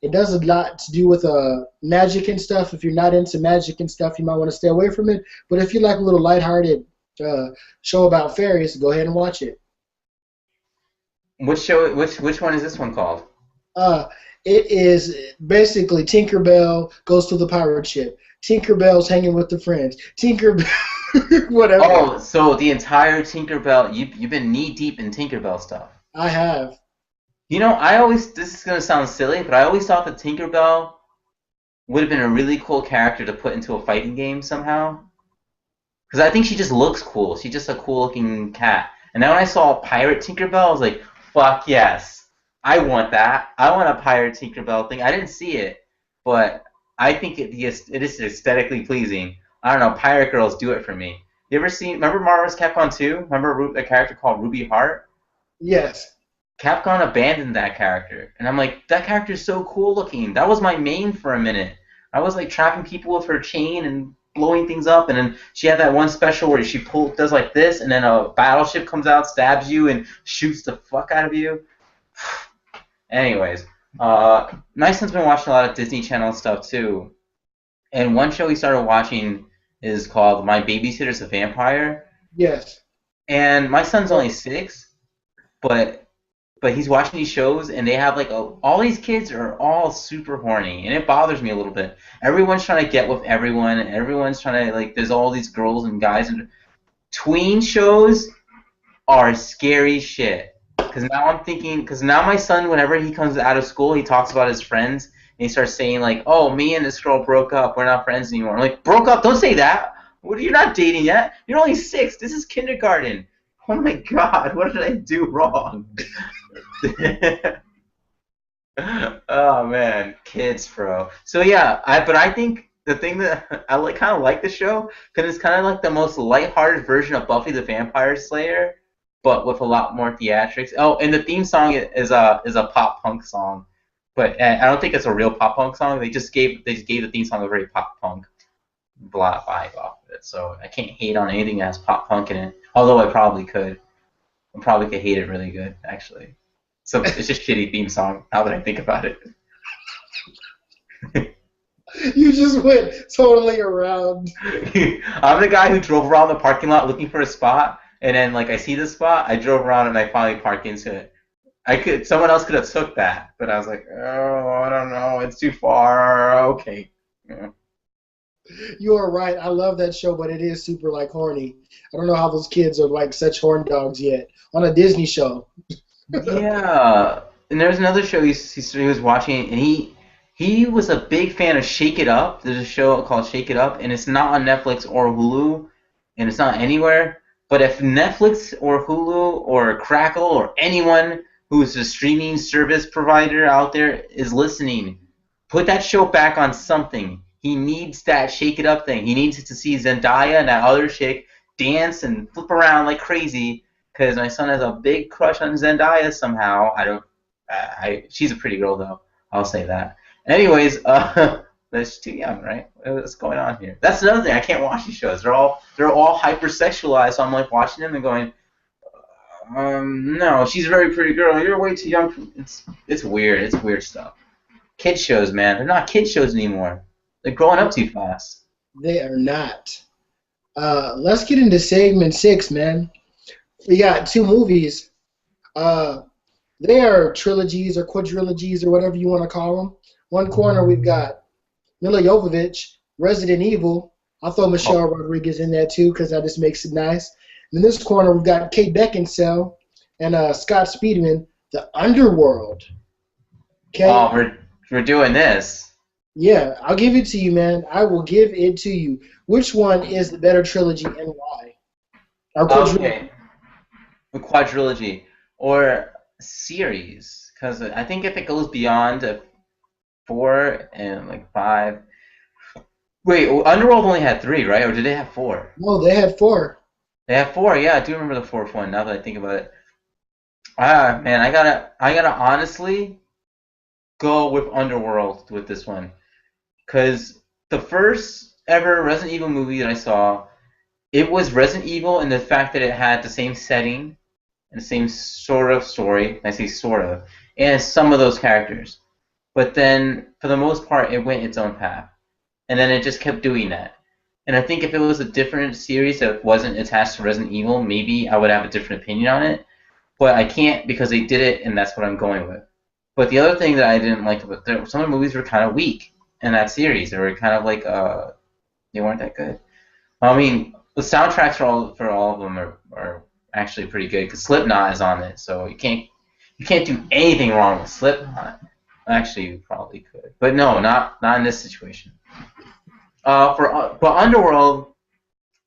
It does a lot to do with magic and stuff. If you're not into magic and stuff, you might want to stay away from it. But if you like a little lighthearted show about fairies, go ahead and watch it. Which show? Which one is this one called? It is basically Tinkerbell goes to the pirate ship. Tinkerbell's hanging with the friends. Tinkerbell, whatever. Oh, so the entire Tinkerbell, you've been knee deep in Tinkerbell stuff. I have. You know, this is gonna sound silly, but I always thought that Tinkerbell would have been a really cool character to put into a fighting game somehow. Because I think she just looks cool. She's just a cool looking cat. And then when I saw a pirate Tinkerbell, I was like, fuck yes. I want that. I want a pirate Tinkerbell thing. I didn't see it, but I think it is aesthetically pleasing. I don't know, pirate girls do it for me. You ever seen, remember Marvel's Capcom 2? Remember a character called Ruby Heart? Yes. Capcom abandoned that character. And I'm like, that character is so cool looking. That was my main for a minute. I was like trapping people with her chain and blowing things up, and then she had that one special where she does like this, and then a battleship comes out, stabs you, and shoots the fuck out of you. Anyways, my son's been watching a lot of Disney Channel stuff too, and one show he started watching is called My Babysitter's a Vampire, Yes. and my son's only 6, but he's watching these shows, and they have like all these kids are all super horny, and it bothers me a little bit. Everyone's trying to get with everyone, and everyone's trying to like. There's all these girls and guys, and tween shows are scary shit. Because now I'm thinking, because now my son, whenever he comes out of school, he talks about his friends, and he starts saying like, "Oh, me and this girl broke up. We're not friends anymore." I'm like, broke up? Don't say that. You're not dating yet. You're only 6. This is kindergarten. Oh my God, what did I do wrong? Oh man, kids, bro. So yeah, but I think the thing that I like, kind of like the show, because it's kind of like the most lighthearted version of Buffy the Vampire Slayer, but with a lot more theatrics. Oh, and the theme song is a pop punk song, but I don't think it's a real pop punk song. They just gave the theme song a very pop punk blah vibe off of it. So I can't hate on anything that has pop punk in it. Although I probably could. I probably could hate it really good, actually. So it's just shitty theme song. Now that I think about it. You just went totally around. I'm the guy who drove around the parking lot looking for a spot, and then like I see the spot, I drove around and I finally parked into it. Someone else could have took that, but I was like, oh, I don't know, it's too far. Okay. Yeah. You are right. I love that show, but it is super like horny. I don't know how those kids are like such horn dogs yet on a Disney show. Yeah. And there's another show he was watching, and he was a big fan of Shake It Up. There's a show called Shake It Up, and it's not on Netflix or Hulu, and it's not anywhere. But if Netflix or Hulu or Crackle or anyone who's a streaming service provider out there is listening, put that show back on something. He needs that Shake It Up thing. He needs to see Zendaya and that other chick dance and flip around like crazy, because my son has a big crush on Zendaya somehow. She's a pretty girl though. I'll say that. Anyways, that's too young, right? What's going on here? That's another thing. I can't watch these shows. They're all hypersexualized. So I'm like watching them and going, no, she's a very pretty girl. You're way too young. It's weird. It's weird stuff. Kid shows, man. They're not kid shows anymore. They're growing up too fast. They are not. Let's get into segment 6, man. We got 2 movies. They are trilogies or quadrilogies or whatever you want to call them. One corner we've got Mila Jovovich, Resident Evil. I'll throw Michelle Rodriguez in there too because that just makes it nice. And in this corner we've got Kate Beckinsale and Scott Speedman, The Underworld. Okay. Oh, we're doing this. Yeah, I'll give it to you, man. I will give it to you. Which one is the better trilogy and why? Or Okay. A quadrilogy or series, because I think if it goes beyond 4 and like 5. Wait, Underworld only had 3, right? Or did they have 4? No, they had 4. They have 4. Yeah, I do remember the 4th one. Now that I think about it. Ah, man, I gotta honestly go with Underworld with this one, because the first ever Resident Evil movie that I saw, it was Resident Evil in the fact that it had the same setting and the same sort of story. I say sort of, and some of those characters. But then, for the most part, it went its own path. And then it just kept doing that. And I think if it was a different series that wasn't attached to Resident Evil, maybe I would have a different opinion on it. But I can't because they did it, and that's what I'm going with. But the other thing that I didn't like about some of the movies were kind of weak in that series. They were kind of like they weren't that good. I mean, the soundtracks for all of them are actually pretty good because Slipknot is on it, so you can't do anything wrong with Slipknot. Actually, you probably could, but no, not in this situation. But Underworld,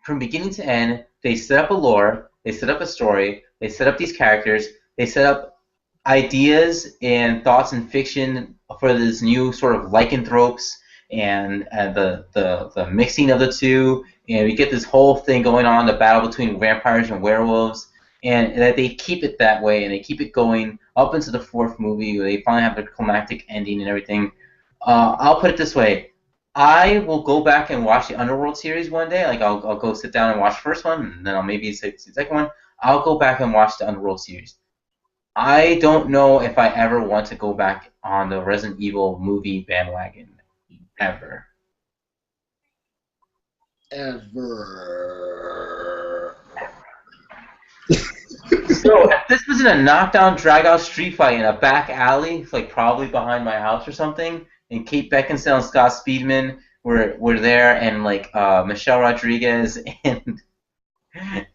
from beginning to end, they set up a lore, they set up a story, they set up these characters, they set up ideas and thoughts and fiction for this new sort of lycanthropes and the mixing of the two, and we get this whole thing going on, the battle between vampires and werewolves, and that they keep it that way, and they keep it going up into the fourth movie, where they finally have the climactic ending and everything. I'll put it this way. I will go back and watch the Underworld series one day. Like I'll go sit down and watch the first one, and then I'll maybe see the second one. I'll go back and watch the Underworld series. I don't know if I ever want to go back on the Resident Evil movie bandwagon ever. Ever. So if this was in a knockdown, drag-out street fight in a back alley, like probably behind my house or something, and Kate Beckinsale and Scott Speedman were there, and like Michelle Rodriguez and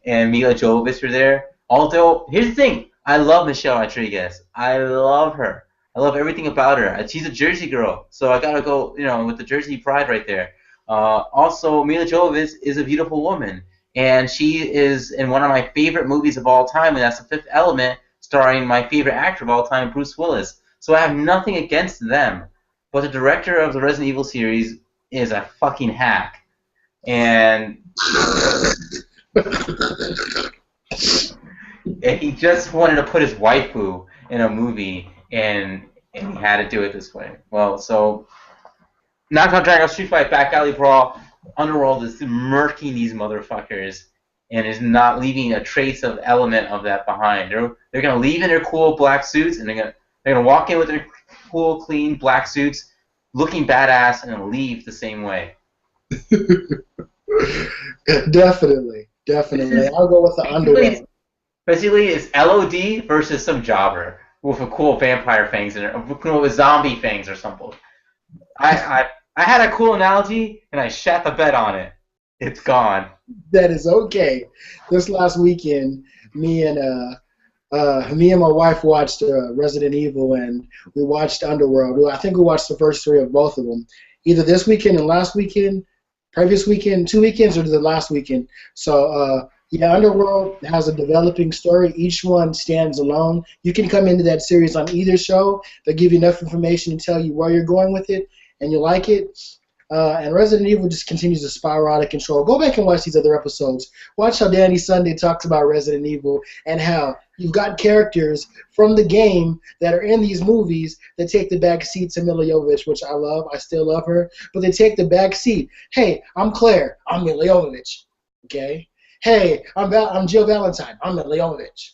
Mila Jovovich were there. Although here's the thing, I love Michelle Rodriguez. I love her. I love everything about her. She's a Jersey girl, so I gotta go, with the Jersey pride right there. Also, Mila Jovovich is a beautiful woman, and she is in one of my favorite movies of all time, and that's The Fifth Element, starring my favorite actor of all time, Bruce Willis. So I have nothing against them, but the director of the Resident Evil series is a fucking hack, and he just wanted to put his waifu in a movie, and he had to do it this way. Well, so Knockout Drag Out Street Fight Back Alley Brawl, Underworld is murking these motherfuckers and is not leaving a trace of element of that behind. They're gonna leave in their cool black suits, and they're gonna walk in with their cool, clean black suits, looking badass, and leave the same way. Definitely. I'll go with the Underworld. Basically, it's LOD versus some jobber with a cool vampire fangs in it, with zombie fangs or something. I had a cool analogy, and I shat the bed on it. It's gone. That is okay. This last weekend, me and my wife watched Resident Evil, and we watched Underworld. I think we watched the first three of both of them, either this weekend and last weekend, previous weekend, 2 weekends, or the last weekend. So, yeah, Underworld has a developing story. Each one stands alone. You can come into that series on either show. They'll give you enough information to tell you where you're going with it, and you like it. And Resident Evil just continues to spiral out of control. Go back and watch these other episodes. Watch how Danny Sunday talks about Resident Evil and how you've got characters from the game that are in these movies that take the back seat to Mila Jovovich, which I love. I still love her. But they take the back seat. Hey, I'm Claire. I'm Mila Jovovich. Okay? Hey, I'm Jill Valentine. I'm Mila Jovovich.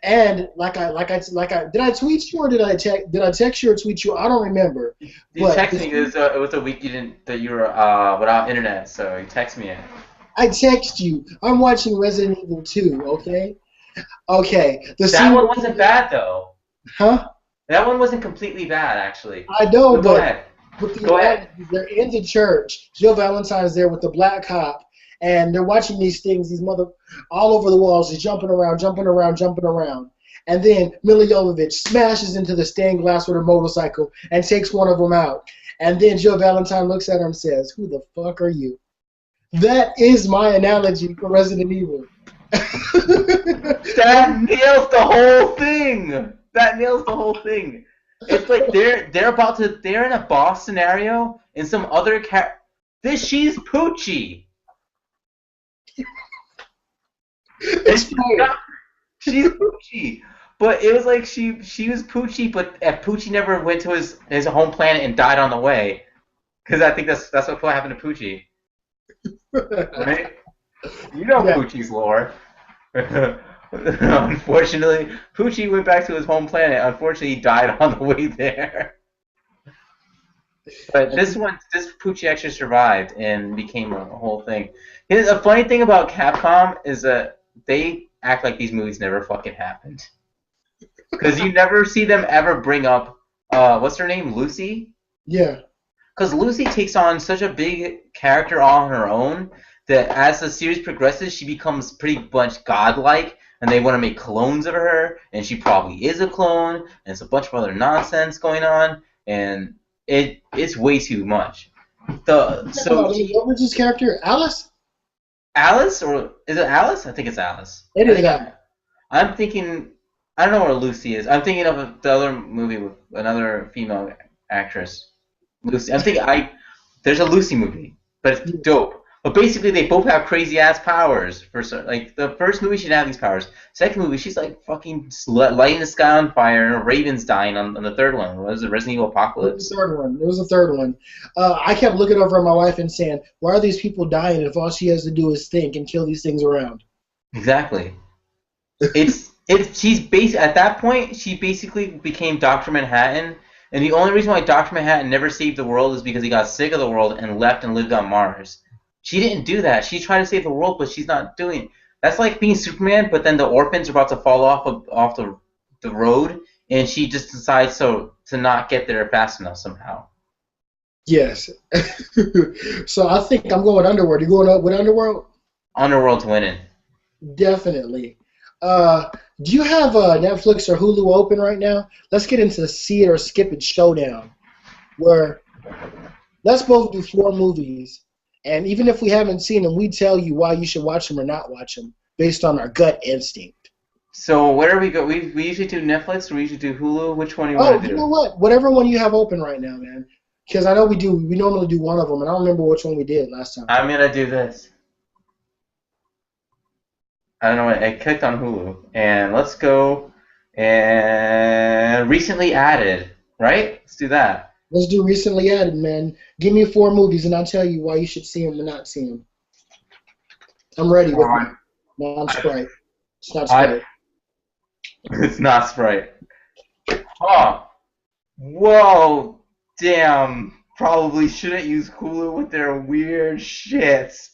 And did I tweet you or did I text you or tweet you? I don't remember. You texted me. It was a week that you were without internet, so you text me it. I text you. I'm watching Resident Evil 2. Okay. That one wasn't bad though. Huh? That one wasn't completely bad actually. I know, Go ahead. Go ahead. They're in the church. Jill Valentine's there with the black cop. And they're watching these things, all over the walls, just jumping around. And then Mila Jovovich smashes into the stained glass with her motorcycle and takes one of them out. And then Jill Valentine looks at her and says, "Who the fuck are you?" That is my analogy for Resident Evil. That nails the whole thing. It's like they're in a boss scenario, and some other she's Poochie. She's Poochie, but it was like she was Poochie, but Poochie never went to his home planet and died on the way, because I think that's what happened to Poochie, right? Poochie's lore. Unfortunately, Poochie went back to his home planet. Unfortunately, he died on the way there. But this Poochie actually survived and became a whole thing. A funny thing about Capcom is that they act like these movies never fucking happened. Because you never see them ever bring up what's her name, Lucy? Yeah. Because Lucy takes on such a big character on her own that as the series progresses, she becomes pretty much godlike, and they want to make clones of her, and she probably is a clone, and it's a bunch of other nonsense going on, and it's way too much. The so she What was his character? Alice? Alice, or is it Alice? I think it's Alice. It I is think Alice. I'm thinking. I don't know where Lucy is. I'm thinking of the other movie with another female actress. Lucy. I'm thinking I. There's a Lucy movie, but it's Yeah. dope. But basically, they both have crazy ass powers. Like the first movie, she didn't have these powers. Second movie, she's like fucking lighting the sky on fire, and Raven's dying on the third one. What was it, Resident Evil It was the Apocalypse? third one. It was the third one. I kept looking over at my wife and saying, "Why are these people dying if all she has to do is think and kill these things around?" Exactly. It's she's at that point she basically became Dr. Manhattan, and the only reason why Dr. Manhattan never saved the world is because he got sick of the world and left and lived on Mars. She didn't do that. She tried to save the world, but she's not doing it. That's like being Superman, but then the orphans are about to fall off the road, and she just decides to not get there fast enough somehow. Yes. So I think I'm going Underworld. You going up with Underworld? Underworld's winning. Definitely. Do you have Netflix or Hulu open right now? Let's get into the See It or Skip It showdown, where let's both do 4 movies, and even if we haven't seen them, we tell you why you should watch them or not watch them based on our gut instinct. So where do we go? We usually do Netflix, or we usually do Hulu. Which one do you Oh, want to you know do? what? Whatever one you have open right now, man. Because I know we do. We normally do one of them, and I don't remember which one we did last time. I'm gonna do this. I don't know. I clicked on Hulu, and let's go. And recently added, right? Let's do that. Let's do recently added, man. Give me 4 movies, and I'll tell you why you should see them or not see them. I'm ready with my Um, non-Sprite. It's not I Sprite. it's not Sprite. Huh. Whoa. Damn. Probably shouldn't use Hulu with their weird shits.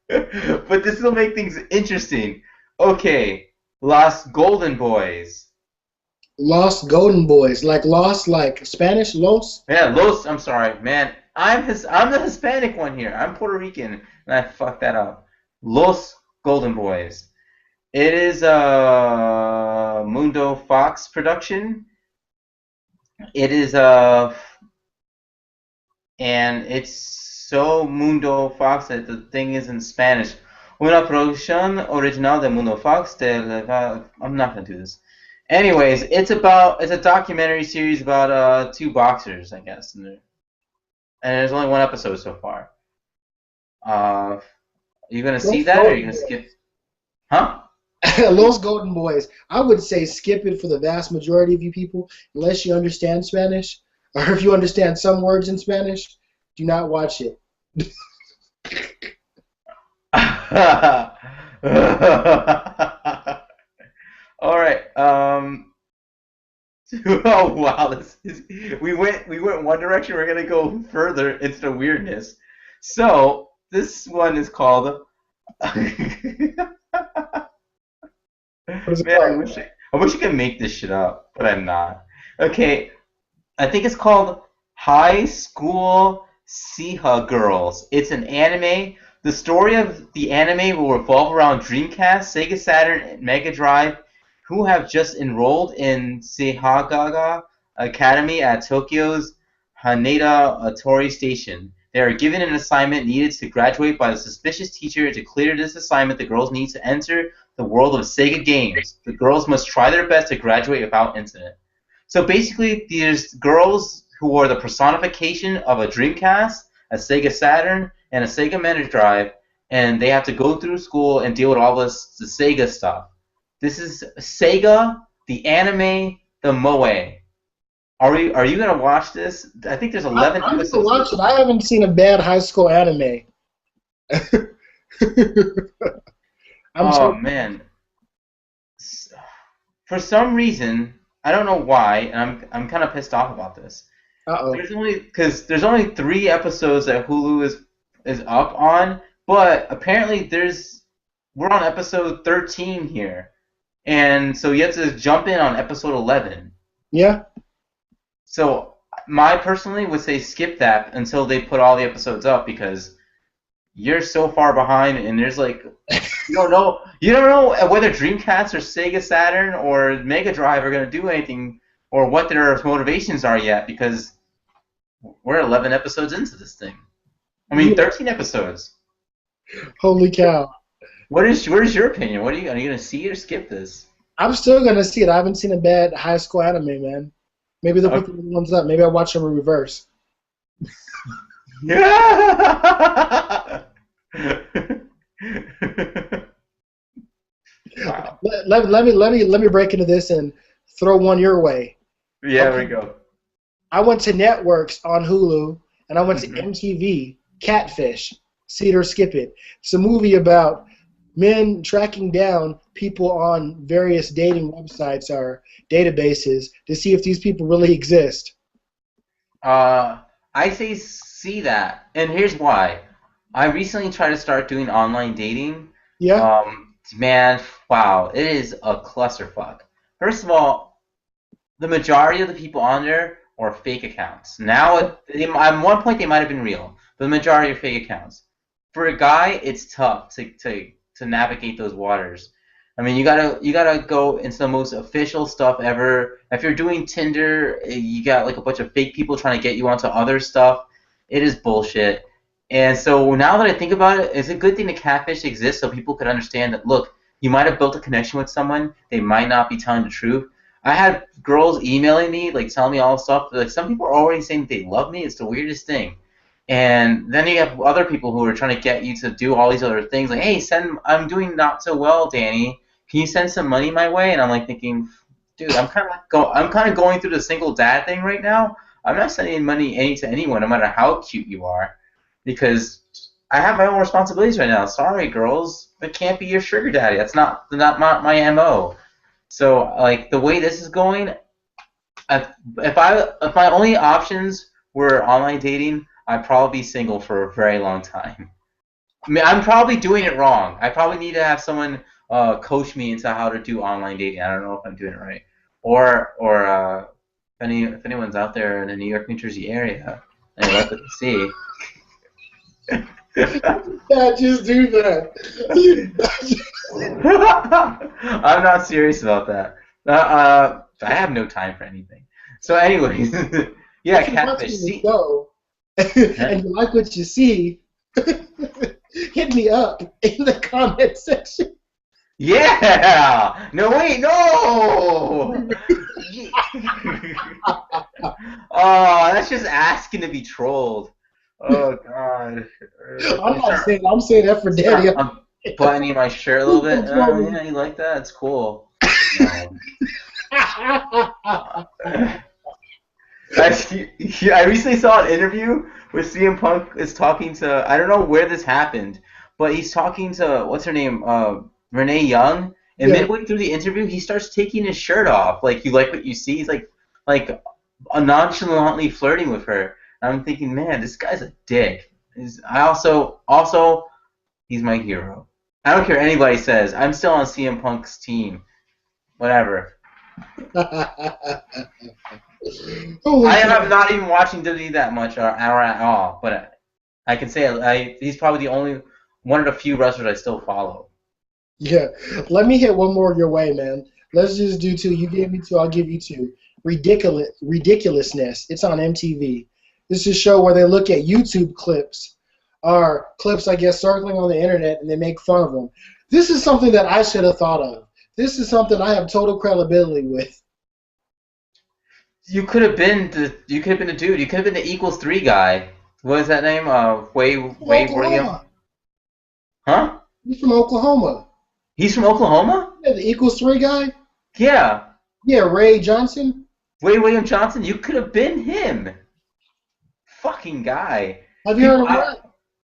But this will make things interesting. Okay. Lost Golden Boys. Lost Golden Boys, like Lost, like Spanish, Los. Yeah, Los. I'm sorry, man. I'm the Hispanic one here. I'm Puerto Rican, and I fucked that up. Los Golden Boys. It is a Mundo Fox production. It is and it's so Mundo Fox that the thing is in Spanish. Una producción original de Mundo Fox. I'm not gonna do this. Anyways, it's a documentary series about 2 boxers, I guess, and there's only 1 episode so far. Are you gonna see Los that, or are you Golden gonna skip? Boys. Huh? Los Golden Boys. I would say skip it for the vast majority of you people, unless you understand Spanish, or if you understand some words in Spanish. Do not watch it. All right. Oh wow, we went one direction. We're gonna go further into the weirdness. So this one is called. What is it Man, called? I wish I could make this shit up, but I'm not. Okay, I think it's called High School Siha Girls. It's an anime. The story of the anime will revolve around Dreamcast, Sega Saturn, and Mega Drive, who have just enrolled in Sehagaga Academy at Tokyo's Haneda Atori Station. They are given an assignment needed to graduate by the suspicious teacher. To clear this assignment, the girls need to enter the world of Sega games. The girls must try their best to graduate without incident. So basically, there's girls who are the personification of a Dreamcast, a Sega Saturn, and a Sega Mega Drive, and they have to go through school and deal with all the Sega stuff. This is Sega, the anime, the moe. Are you gonna watch this? I think there's 11 I'm gonna episodes. watch it. I haven't seen a bad high school anime. I'm Oh so man, for some reason I don't know why, and I'm kind of pissed off about this. uh-oh. There's only 3 episodes that Hulu is up on, but apparently we're on episode 13 here, and so you have to jump in on episode 11. Yeah. So my personally would say skip that until they put all the episodes up because you're so far behind, and there's like you don't know whether Dreamcast or Sega Saturn or Mega Drive are gonna do anything or what their motivations are yet because we're 11 episodes into this thing. I mean, Yeah. 13 episodes. Holy cow. What is your opinion? Are you gonna see it or skip this? I'm still gonna see it. I haven't seen a bad high school anime, man. Maybe they'll put Okay. the new ones up. Maybe I'll watch them in reverse. Yeah. Wow. Let me break into this and throw one your way. Yeah, there Okay. we go. I went to networks on Hulu and I went to Mhm. MTV. Catfish. See it or skip it. It's a movie about men tracking down people on various dating websites or databases to see if these people really exist. Uh, I say see that, and here's why. I recently tried to start doing online dating. Yeah? Man, wow, it is a clusterfuck. First of all, the majority of the people on there are fake accounts. Now, at one point they might have been real, but the majority are fake accounts. For a guy, it's tough to navigate those waters. I mean, you gotta go into the most official stuff ever. If you're doing Tinder, you got like a bunch of fake people trying to get you onto other stuff. It is bullshit. And so now that I think about it, it's a good thing that catfish exists so people could understand that. Look, you might have built a connection with someone. They might not be telling the truth. I had girls emailing me, like telling me all this stuff. Like some people are already saying that they love me. It's the weirdest thing. And then you have other people who are trying to get you to do all these other things. Like, hey, I'm doing not so well, Danny. Can you send some money my way? And I'm like thinking, dude, I'm kind of going through the single dad thing right now. I'm not sending money to anyone, no matter how cute you are, because I have my own responsibilities right now. Sorry, girls, I can't be your sugar daddy. That's not my mo. So like the way this is going, if my only options were online dating, I'd probably be single for a very long time. I mean, I'm probably doing it wrong. I probably need to have someone coach me into how to do online dating. I don't know if I'm doing it right. Or if anyone's out there in the New York, New Jersey area, and let them see. Yeah, just do that. I'm not serious about that. I have no time for anything. So, anyways, yeah, If you're catfish. watching the See, show and you like what you see, hit me up in the comment section. yeah. No, wait, no. Oh, that's just asking to be trolled. Oh God. I'm not saying I'm saying that for Danny. I'm buttoning my shirt a little bit. Oh, yeah, you like that? It's cool. No. I recently saw an interview where CM Punk is talking to, I don't know where this happened, but he's talking to, what's her name, Renee Young, and Yeah. midway through the interview, he starts taking his shirt off. Like, you like what you see? He's like nonchalantly flirting with her. And I'm thinking, man, this guy's a dick. I also, he's my hero. I don't care what anybody says. I'm still on CM Punk's team. Whatever. Holy I cow. am not even watching WWE that much or at all, but I can say he's probably the only one of the few wrestlers I still follow. Yeah. Let me hit one more your way, man. Let's just do two. You give me two, I'll give you two. Ridiculousness. It's on MTV. This is a show where they look at YouTube clips, or clips, I guess, circling on the internet, and they make fun of them. This is something that I should have thought of. This is something I have total credibility with. You could have been the dude. You could have been the equals three guy. What is that name? From Wade William. Oklahoma. Huh? He's from Oklahoma. He's from Oklahoma? Yeah, the equals three guy. Yeah. Yeah, Ray Johnson. Wade William Johnson. You could have been him. Fucking guy. Have you heard him rap?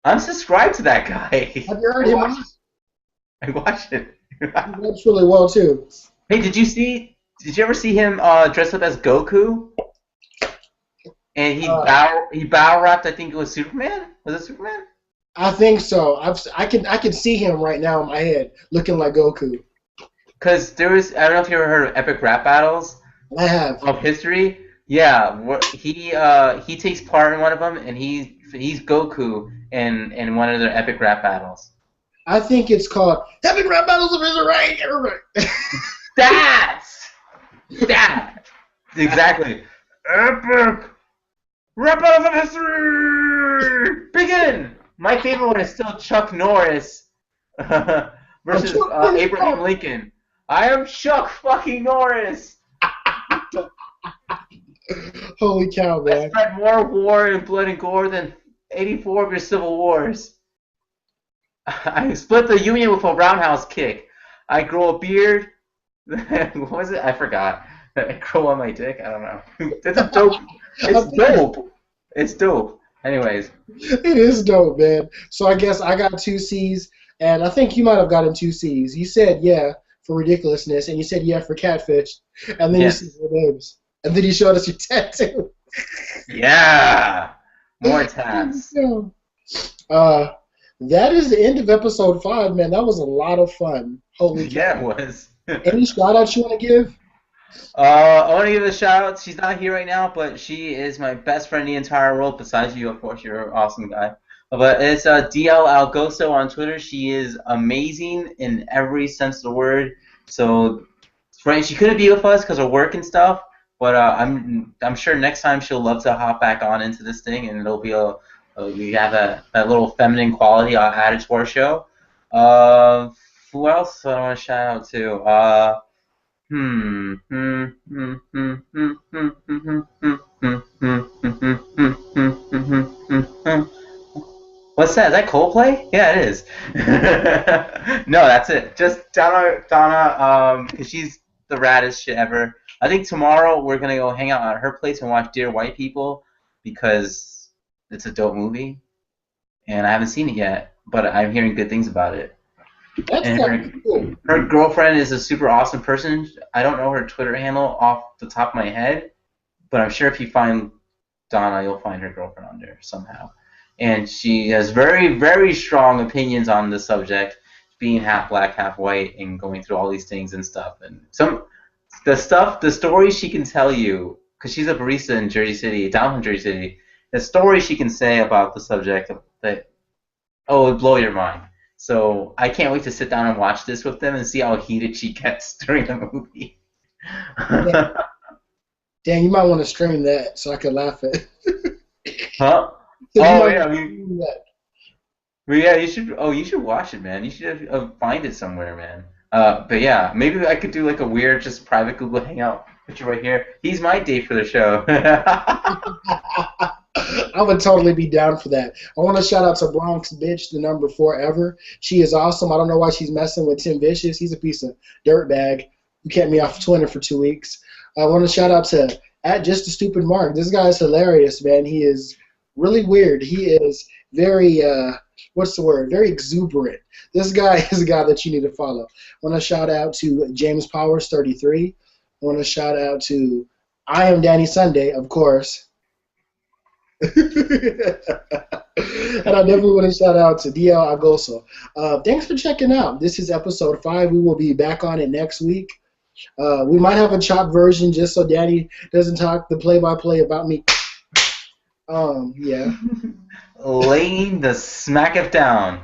I'm subscribed to that guy. Have you heard him rap? I watched it. He raps really well too. Hey, did you ever see him dress up as Goku? And he battle rapped. I think it was Superman. Was it Superman? I think so. I can see him right now in my head, looking like Goku. Because there was, I don't know if you ever heard of epic rap battles I have. of history. Yeah, he takes part in one of them, and he's Goku in one of their epic rap battles. I think it's called Epic Rap Battles of Israel. Everybody. That's that exactly epic rap battles of history. Begin. My favorite one is still Chuck Norris versus Abraham Lincoln. I am Chuck fucking Norris. Holy cow, I man. spread more war and blood and gore than 84 of your civil wars. I split the union with a roundhouse kick. I grow a beard. What was it? I forgot. I grow on my dick. I don't know. It's a dope. It's dope. It's dope. Anyways. It is dope, man. So I guess I got 2 C's, and I think you might have gotten 2 C's. You said yeah for ridiculousness, and you said yeah for catfish, and then Yes. you said your names, and then you showed us your tattoo. Yeah. More tabs. That is the end of episode 5, man. That was a lot of fun. Holy cow. Yeah, it was. Any shout outs you want to give? I want to give a shout out. She's not here right now, but she is my best friend in the entire world. Besides you, of course, you're an awesome guy. But it's DL Algoso on Twitter. She is amazing in every sense of the word. So, right, she couldn't be with us because of work and stuff. But I'm sure next time she'll love to hop back on into this thing, and it'll be we have that little feminine quality added to our show. Who else do I want to shout out to? What's that? Is that Coldplay? Yeah, it is. No, that's it. Just Donna, because she's the raddest shit ever. I think tomorrow we're gonna go hang out at her place and watch Dear White People because it's a dope movie, and I haven't seen it yet, but I'm hearing good things about it. That's And kind of cool. her girlfriend is a super awesome person. I don't know her Twitter handle off the top of my head, but I'm sure if you find Donna, you'll find her girlfriend on there somehow. And she has very, very strong opinions on the subject, being half black, half white, and going through all these things and stuff. And the stories she can tell you, because she's a barista in Jersey City, down from Jersey City, the stories she can say about the subject that, oh, it would blow your mind. So I can't wait to sit down and watch this with them and see how heated she gets during the movie. Dan, you might want to stream that so I can laugh at. Huh? You Oh might yeah, want to stream that. yeah. You should. Oh, you should watch it, man. You should find it somewhere, man. But yeah, maybe I could do like a weird, just private Google Hangout picture right here. He's my date for the show. I would totally be down for that. I want to shout out to Bronx Bitch, the number 4 ever. She is awesome. I don't know why she's messing with Tim Vicious. He's a piece of dirtbag who kept me off Twitter for 2 weeks. I want to shout out to @JustAStupidMark. This guy is hilarious, man. He is really weird. He is very, what's the word? Very exuberant. This guy is a guy that you need to follow. I want to shout out to James Powers 33. I want to shout out to I Am Danny Sunday, of course. And I definitely want to shout out to DL Agoso. Thanks for checking out. This is episode 5. We will be back on it next week. We might have a chopped version just so Danny doesn't talk the play-by-play about me. Yeah. Laying the smack it down.